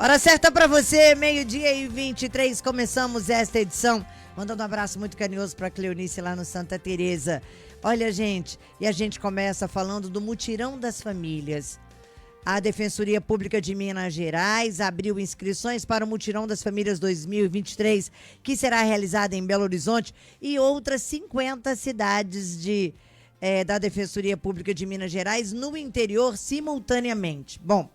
Hora certa para você, 12h23, começamos esta edição. Mandando um abraço muito carinhoso para a Cleonice lá no Santa Teresa. Olha, gente, e a gente começa falando do mutirão das famílias. A Defensoria Pública de Minas Gerais abriu inscrições para o Mutirão das Famílias 2023, que será realizado em Belo Horizonte e outras 50 cidades da Defensoria Pública de Minas Gerais no interior simultaneamente. Bom,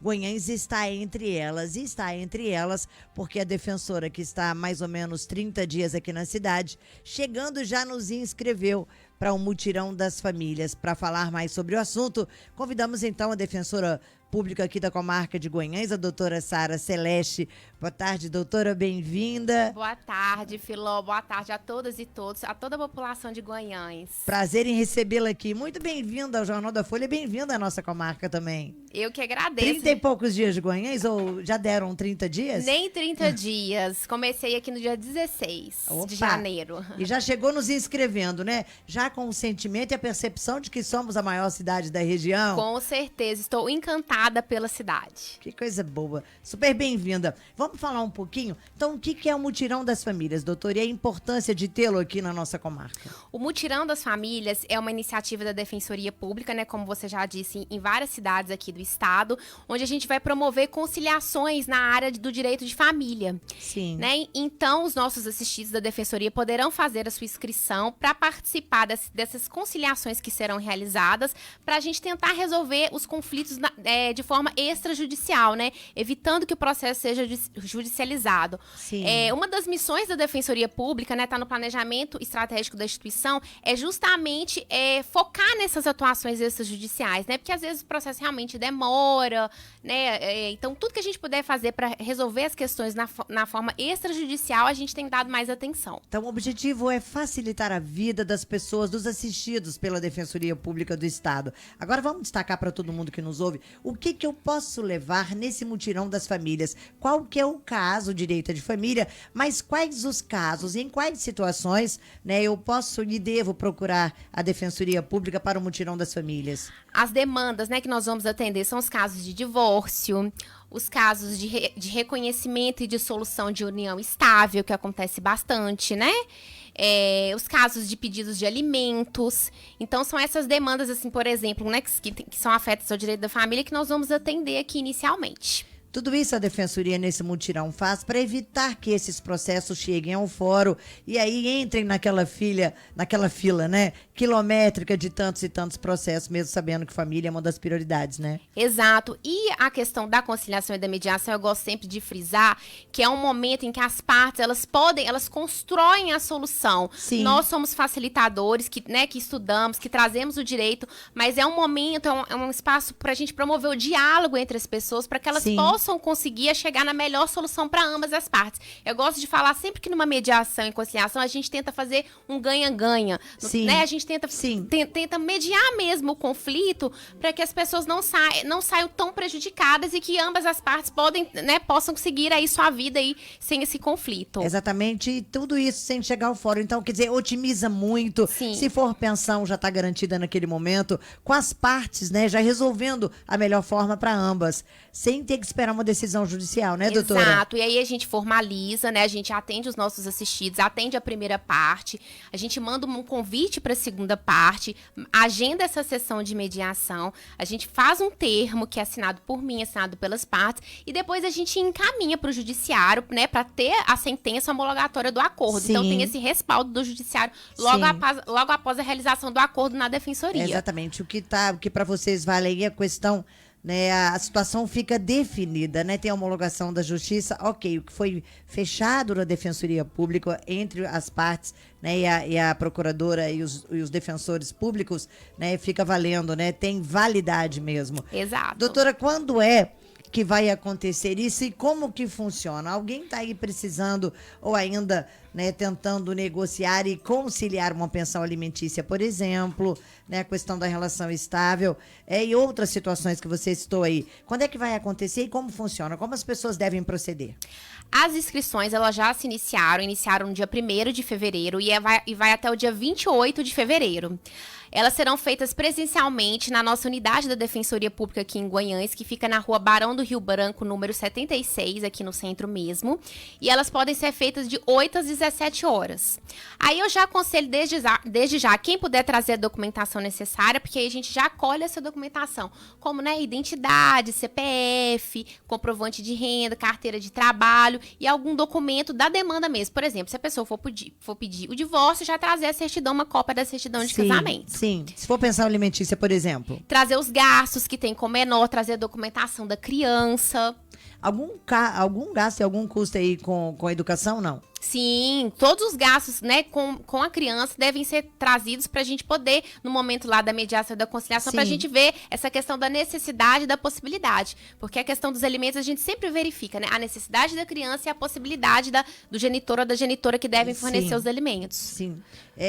Guanhães está entre elas porque a defensora, que está há mais ou menos 30 dias aqui na cidade, chegando já nos inscreveu para o Mutirão das Famílias. Para falar mais sobre o assunto, convidamos então a defensora pública aqui da comarca de Guanhães, a doutora Sara Celeste. Boa tarde, doutora, bem-vinda. Boa tarde, Filó, boa tarde a todas e todos, a toda a população de Guanhães. Prazer em recebê-la aqui. Muito bem-vinda ao Jornal da Folha, bem-vinda à nossa comarca também. Eu que agradeço. 30 e poucos dias de Guanhães, ou já deram 30 dias? Nem 30 dias. Comecei aqui no dia 16 de janeiro. E já chegou nos inscrevendo, né? Já com o sentimento e a percepção de que somos a maior cidade da região. Com certeza, estou encantada pela cidade. Que coisa boa. Super bem-vinda. Vamos falar um pouquinho? Então, o que é o Mutirão das Famílias, doutora? E a importância de tê-lo aqui na nossa comarca? O Mutirão das Famílias é uma iniciativa da Defensoria Pública, né? Como você já disse, em várias cidades aqui do estado, onde a gente vai promover conciliações na área do direito de família. Sim. Né? Então, os nossos assistidos da Defensoria poderão fazer a sua inscrição para participar dessas conciliações que serão realizadas, para a gente tentar resolver os conflitos de forma extrajudicial, né? Evitando que o processo seja judicializado. Sim. Uma das missões da Defensoria Pública, né, tá no planejamento estratégico da instituição, é justamente focar nessas atuações extrajudiciais, né? Porque às vezes o processo realmente demora, né? Então, tudo que a gente puder fazer para resolver as questões na forma extrajudicial, a gente tem dado mais atenção. Então, o objetivo é facilitar a vida das pessoas, dos assistidos pela Defensoria Pública do Estado. Agora, vamos destacar para todo mundo que nos ouve o que eu posso levar nesse Mutirão das Famílias. Qual que é o caso direito de família, mas quais os casos, em quais situações, né, eu posso e devo procurar a Defensoria Pública para o Mutirão das Famílias? As demandas, né, que nós vamos atender são os casos de divórcio, os casos de reconhecimento e dissolução de união estável, que acontece bastante, né? Os casos de pedidos de alimentos. Então, são essas demandas, assim, por exemplo, né, que são afetas ao direito da família, que nós vamos atender aqui inicialmente. Tudo isso a Defensoria nesse mutirão faz para evitar que esses processos cheguem ao fórum e aí entrem naquela fila, né, quilométrica de tantos e tantos processos, mesmo sabendo que família é uma das prioridades, né? Exato. E a questão da conciliação e da mediação, eu gosto sempre de frisar que é um momento em que as partes, elas constroem a solução. Sim. Nós somos facilitadores, que estudamos, que trazemos o direito, mas é um momento, é um espaço para a gente promover o diálogo entre as pessoas, para que elas Sim. possam conseguir chegar na melhor solução para ambas as partes. Eu gosto de falar sempre que numa mediação e conciliação a gente tenta fazer um ganha-ganha. Sim. Né? A gente tenta mediar mesmo o conflito para que as pessoas não saiam tão prejudicadas e que ambas as partes possam seguir aí sua vida aí sem esse conflito. Exatamente, e tudo isso sem chegar ao fórum. Então, quer dizer, otimiza muito. Sim. Se for pensão, já está garantida naquele momento, com as partes, né, já resolvendo a melhor forma para ambas, sem ter que esperar uma decisão judicial, né, doutora? Exato, e aí a gente formaliza, né, a gente atende os nossos assistidos, atende a primeira parte, a gente manda um convite para a segunda parte, agenda essa sessão de mediação, a gente faz um termo que é assinado por mim, assinado pelas partes, e depois a gente encaminha para o judiciário, né, para ter a sentença homologatória do acordo. Sim. Então tem esse respaldo do judiciário logo após a realização do acordo na defensoria. Exatamente, o que para vocês vale aí a questão, né, a situação fica definida, né, tem a homologação da justiça, ok, o que foi fechado na Defensoria Pública entre as partes, né, e a procuradora e os defensores públicos, né, fica valendo, né, tem validade mesmo. Exato. Doutora, quando que vai acontecer isso e como que funciona? Alguém está aí precisando ou ainda, né, tentando negociar e conciliar uma pensão alimentícia, por exemplo, né, a questão da relação estável e outras situações que você citou aí. Quando é que vai acontecer e como funciona? Como as pessoas devem proceder? As inscrições, elas já se iniciaram no dia 1º de fevereiro e vai até o dia 28 de fevereiro. Elas serão feitas presencialmente na nossa unidade da Defensoria Pública aqui em Guanhães, que fica na rua Barão do do Rio Branco, número 76, aqui no centro mesmo. E elas podem ser feitas de 8 às 17 horas. Aí eu já aconselho desde já quem puder trazer a documentação necessária, porque aí a gente já acolhe essa documentação, como, né, identidade, CPF, comprovante de renda, carteira de trabalho e algum documento da demanda mesmo. Por exemplo, se a pessoa for pedir o divórcio, já trazer a certidão, uma cópia da certidão de casamento. Sim. Se for pensar em alimentícia, por exemplo. Trazer os gastos que tem com o menor, trazer a documentação da criança. Algum gasto e algum custo aí com a educação, não? Sim, todos os gastos, né, com a criança devem ser trazidos para a gente poder, no momento lá da mediação e da conciliação, para a gente ver essa questão da necessidade e da possibilidade. Porque a questão dos alimentos a gente sempre verifica, né? A necessidade da criança e a possibilidade do genitor ou da genitora que devem fornecer os alimentos. Sim.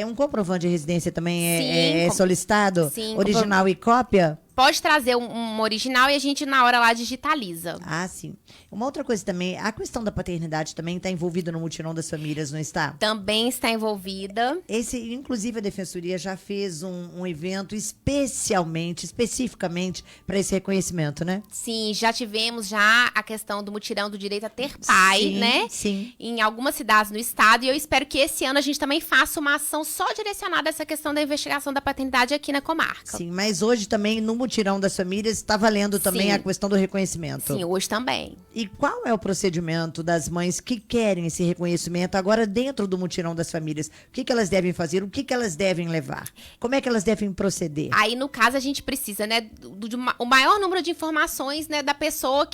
Um comprovante de residência também é solicitado? Sim. Original e cópia? Pode trazer um original e a gente, na hora lá, digitaliza. Ah, sim. Uma outra coisa também, a questão da paternidade também está envolvida no mutirão das famílias, não está? Também está envolvida. Inclusive, a Defensoria já fez um evento especificamente para esse reconhecimento, né? Sim, já tivemos a questão do mutirão do direito a ter pai, né? Sim. Em algumas cidades no estado. E eu espero que esse ano a gente também faça uma ação só direcionada a essa questão da investigação da paternidade aqui na comarca. Sim, mas hoje também no mutirão das famílias está valendo também a questão do reconhecimento. Sim, hoje também. E qual é o procedimento das mães que querem esse reconhecimento agora dentro do mutirão das famílias? O que elas devem fazer? O que elas devem levar? Como é que elas devem proceder? Aí, no caso, a gente precisa, né, o maior número de informações, né, da pessoa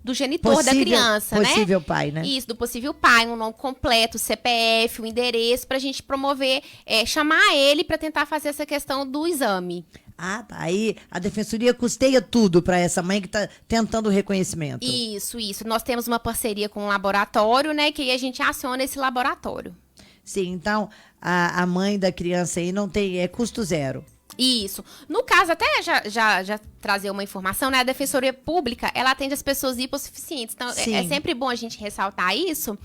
do genitor da criança, né? Possível pai, né? Isso, do possível pai, um nome completo, CPF, o endereço, pra gente promover, chamar ele pra tentar fazer essa questão do exame. Ah, tá. Aí a Defensoria custeia tudo para essa mãe que está tentando o reconhecimento. Isso. Nós temos uma parceria com um laboratório, né? Que aí a gente aciona esse laboratório. Sim, então a mãe da criança aí não tem, custo zero. Isso. No caso, até já trazer uma informação, né? A Defensoria Pública, ela atende as pessoas hipossuficientes. Então, é sempre bom a gente ressaltar isso,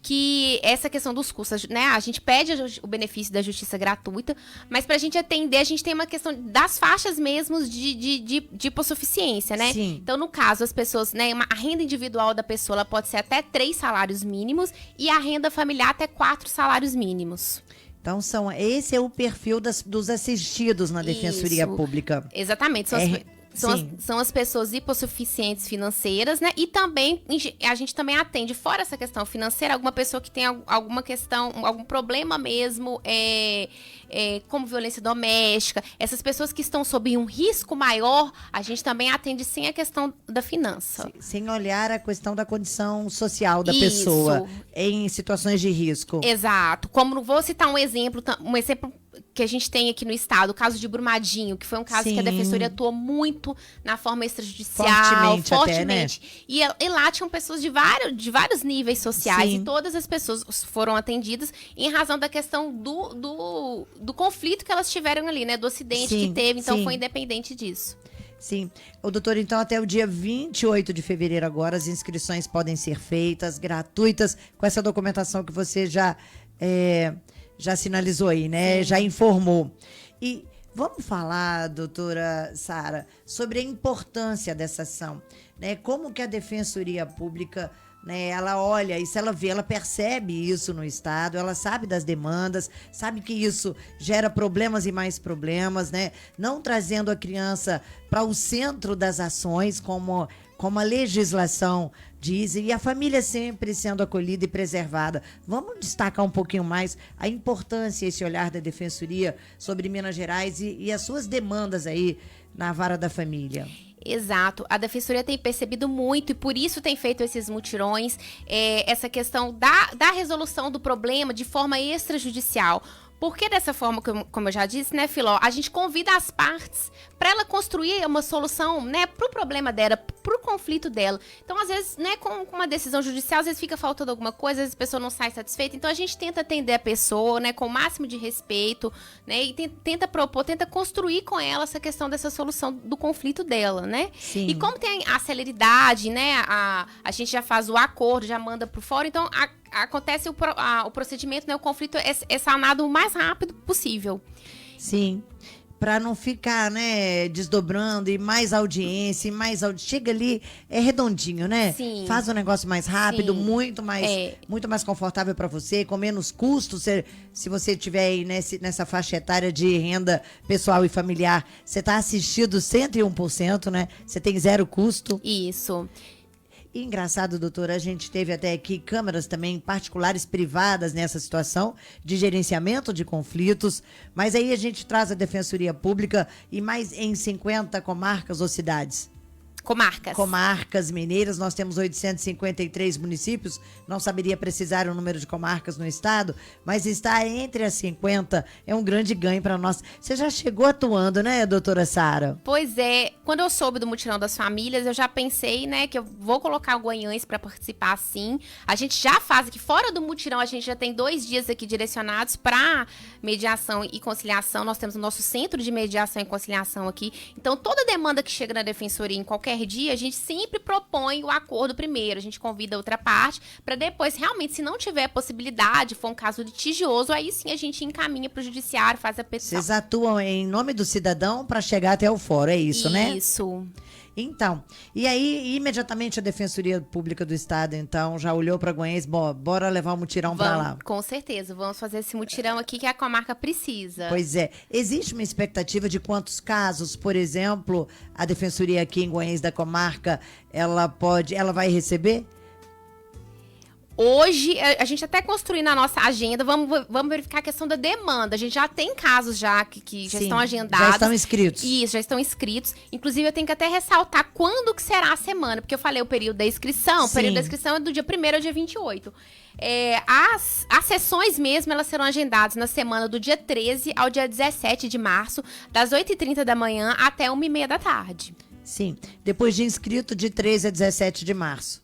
que essa questão dos custos, né? A gente pede o benefício da justiça gratuita, mas pra gente atender, a gente tem uma questão das faixas mesmo de hipossuficiência, né? Sim. Então, no caso, as pessoas, né? A renda individual da pessoa, ela pode ser até 3 salários mínimos e a renda familiar até 4 salários mínimos. Então, esse é o perfil dos assistidos na Defensoria Pública. Exatamente. São as pessoas hipossuficientes financeiras, né? E também, a gente também atende, fora essa questão financeira, alguma pessoa que tem alguma questão, algum problema mesmo, como violência doméstica. Essas pessoas que estão sob um risco maior, a gente também atende sem a questão da finança. Sem olhar a questão da condição social da pessoa em situações de risco. Exato. Como vou citar um exemplo que a gente tem aqui no estado, o caso de Brumadinho, que foi um caso que a Defensoria atuou muito na forma extrajudicial, fortemente. E lá tinham pessoas de vários níveis sociais, e todas as pessoas foram atendidas em razão da questão do conflito que elas tiveram ali, né? Do acidente que teve, então foi independente disso. Sim. Doutor, então até o dia 28 de fevereiro agora, as inscrições podem ser feitas, gratuitas, com essa documentação que você já sinalizou aí, né? Já informou. E vamos falar, doutora Sara, sobre a importância dessa ação, né? Como que a Defensoria Pública, né, ela olha isso, ela vê, ela percebe isso no Estado, ela sabe das demandas, sabe que isso gera problemas e mais problemas, né? Não trazendo a criança para o centro das ações, como a legislação diz, e a família sempre sendo acolhida e preservada. Vamos destacar um pouquinho mais a importância, esse olhar da Defensoria sobre Minas Gerais e as suas demandas aí na vara da família. Exato. A Defensoria tem percebido muito e por isso tem feito esses mutirões, essa questão da resolução do problema de forma extrajudicial. Porque dessa forma, como eu já disse, né, Filó, a gente convida as partes para ela construir uma solução, né, pro problema dela, pro conflito dela. Então, às vezes, né, com uma decisão judicial, às vezes fica faltando alguma coisa, às vezes a pessoa não sai satisfeita. Então, a gente tenta atender a pessoa, né, com o máximo de respeito, né, e tenta construir com ela essa questão dessa solução do conflito dela, né? Sim. E como tem a celeridade, né, a gente já faz o acordo, já manda pro fórum, então acontece o procedimento, né, o conflito é sanado o mais rápido possível. Sim. para não ficar, né, desdobrando e mais audiência, e mais chega ali, é redondinho, né? Sim. Faz um negócio mais rápido, Sim. muito mais confortável para você, com menos custos. Se você tiver aí nessa faixa etária de renda pessoal e familiar, você está assistido 101%, né? Você tem zero custo. Isso. E engraçado, doutora, a gente teve até aqui câmaras também particulares, privadas nessa situação de gerenciamento de conflitos, mas aí a gente traz a Defensoria Pública e mais em 50 comarcas ou cidades. Comarcas mineiras, nós temos 853 municípios, não saberia precisar o número de comarcas no estado, mas estar entre as 50 é um grande ganho para nós. Você já chegou atuando, né, doutora Sara? Pois é, quando eu soube do Mutirão das Famílias, eu já pensei, né, que eu vou colocar o Guanhães para participar, sim. A gente já faz aqui, fora do Mutirão, a gente já tem 2 dias aqui direcionados para mediação e conciliação. Nós temos o nosso centro de mediação e conciliação aqui. Então, toda demanda que chega na defensoria em qualquer dia, a gente sempre propõe o acordo primeiro, a gente convida a outra parte, para depois, realmente, se não tiver possibilidade, for um caso litigioso, aí sim a gente encaminha para o judiciário, faz a petição. Vocês atuam em nome do cidadão para chegar até o fórum, é isso, né? Isso. Então, e aí, imediatamente a Defensoria Pública do Estado, então, já olhou para Guanhães, bora levar o mutirão para lá. Com certeza, vamos fazer esse mutirão aqui que a comarca precisa. Pois é. Existe uma expectativa de quantos casos, por exemplo, a Defensoria aqui em Guanhães da comarca, ela vai receber? Hoje, a gente até construindo a nossa agenda, vamos verificar a questão da demanda. A gente já tem casos já que já estão agendados. Já estão inscritos. Isso, já estão inscritos. Inclusive, eu tenho que até ressaltar quando que será a semana, porque eu falei o período da inscrição. Sim. O período da inscrição é do dia 1º ao dia 28. As sessões mesmo, elas serão agendadas na semana do dia 13 ao dia 17 de março, das 8h30 da manhã até 1h30 da tarde. Sim, depois de inscrito de 13 a 17 de março.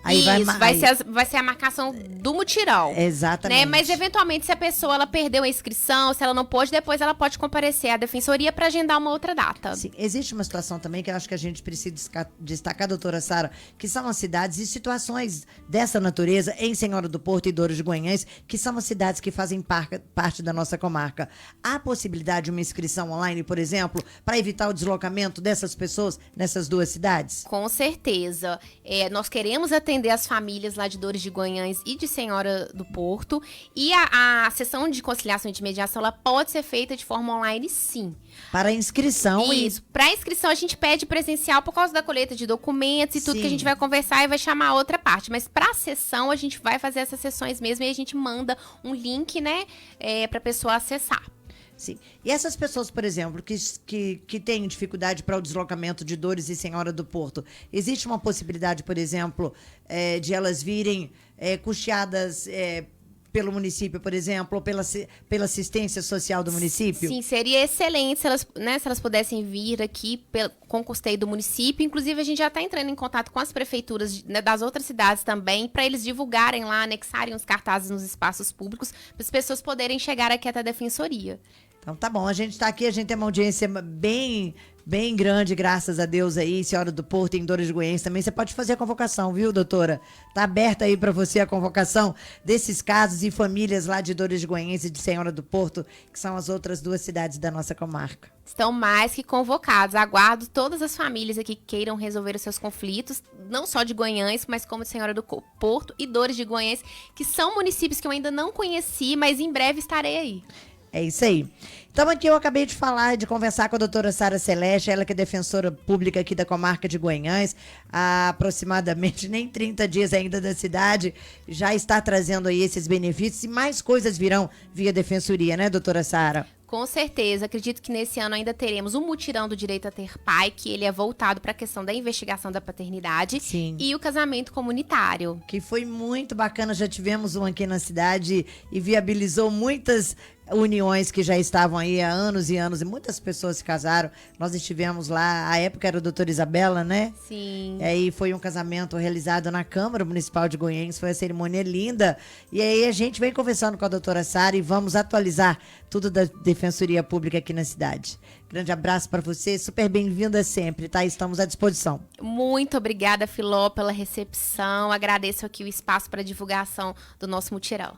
Aí isso, vai ser a marcação do mutirão. Exatamente. Né? Mas, eventualmente, se a pessoa ela perdeu a inscrição, se ela não pôde, depois ela pode comparecer à defensoria para agendar uma outra data. Sim, existe uma situação também que eu acho que a gente precisa destacar, doutora Sara, que são as cidades e situações dessa natureza em Senhora do Porto e Douros de Guanhães, que são as cidades que fazem parte da nossa comarca. Há possibilidade de uma inscrição online, por exemplo, para evitar o deslocamento dessas pessoas nessas duas cidades? Com certeza. Nós queremos atender as famílias lá de Douros de Guanhães e de Senhora do Porto. E a sessão de conciliação e de mediação, ela pode ser feita de forma online, sim. Para inscrição. Isso. Para inscrição, a gente pede presencial por causa da coleta de documentos e tudo que a gente vai conversar e vai chamar a outra parte. Mas para a sessão, a gente vai fazer essas sessões mesmo e a gente manda um link, né, para a pessoa acessar. Sim. E essas pessoas, por exemplo, que têm dificuldade para o deslocamento de Douros e Senhora do Porto, existe uma possibilidade, por exemplo, de elas virem custeadas pelo município, por exemplo, ou pela assistência social do município? Sim, seria excelente se elas pudessem vir aqui com custeio do município. Inclusive, a gente já está entrando em contato com as prefeituras, né, das outras cidades também, para eles divulgarem lá, anexarem os cartazes nos espaços públicos, para as pessoas poderem chegar aqui até a defensoria. Então tá bom, a gente tá aqui, a gente tem uma audiência bem grande, graças a Deus aí, Senhora do Porto, em Douros de Guanhães também. Você pode fazer a convocação, viu, doutora? Tá aberta aí para você a convocação desses casos e famílias lá de Douros de Guanhães e de Senhora do Porto, que são as outras duas cidades da nossa comarca. Estão mais que convocados. Aguardo todas as famílias aqui que queiram resolver os seus conflitos, não só de Guanhães, mas como de Senhora do Porto e Douros de Guanhães, que são municípios que eu ainda não conheci, mas em breve estarei aí. É isso aí. Então aqui eu acabei de conversar com a doutora Sara Celeste, ela que é defensora pública aqui da comarca de Guanhães, há aproximadamente nem 30 dias ainda da cidade, já está trazendo aí esses benefícios e mais coisas virão via defensoria, né, doutora Sara? Com certeza, acredito que nesse ano ainda teremos um mutirão do direito a ter pai, que ele é voltado para a questão da investigação da paternidade. Sim. E o casamento comunitário. Que foi muito bacana, já tivemos um aqui na cidade e viabilizou muitas uniões que já estavam aí há anos e anos, e muitas pessoas se casaram. Nós estivemos lá, a época era a doutora Isabela, né? Sim. E aí foi um casamento realizado na Câmara Municipal de Guanhães, foi uma cerimônia linda. E aí a gente vem conversando com a doutora Sara e vamos atualizar tudo da Defensoria Pública aqui na cidade. Grande abraço para você, super bem-vinda sempre, tá? Estamos à disposição. Muito obrigada, Filó, pela recepção. Agradeço aqui o espaço para divulgação do nosso mutirão.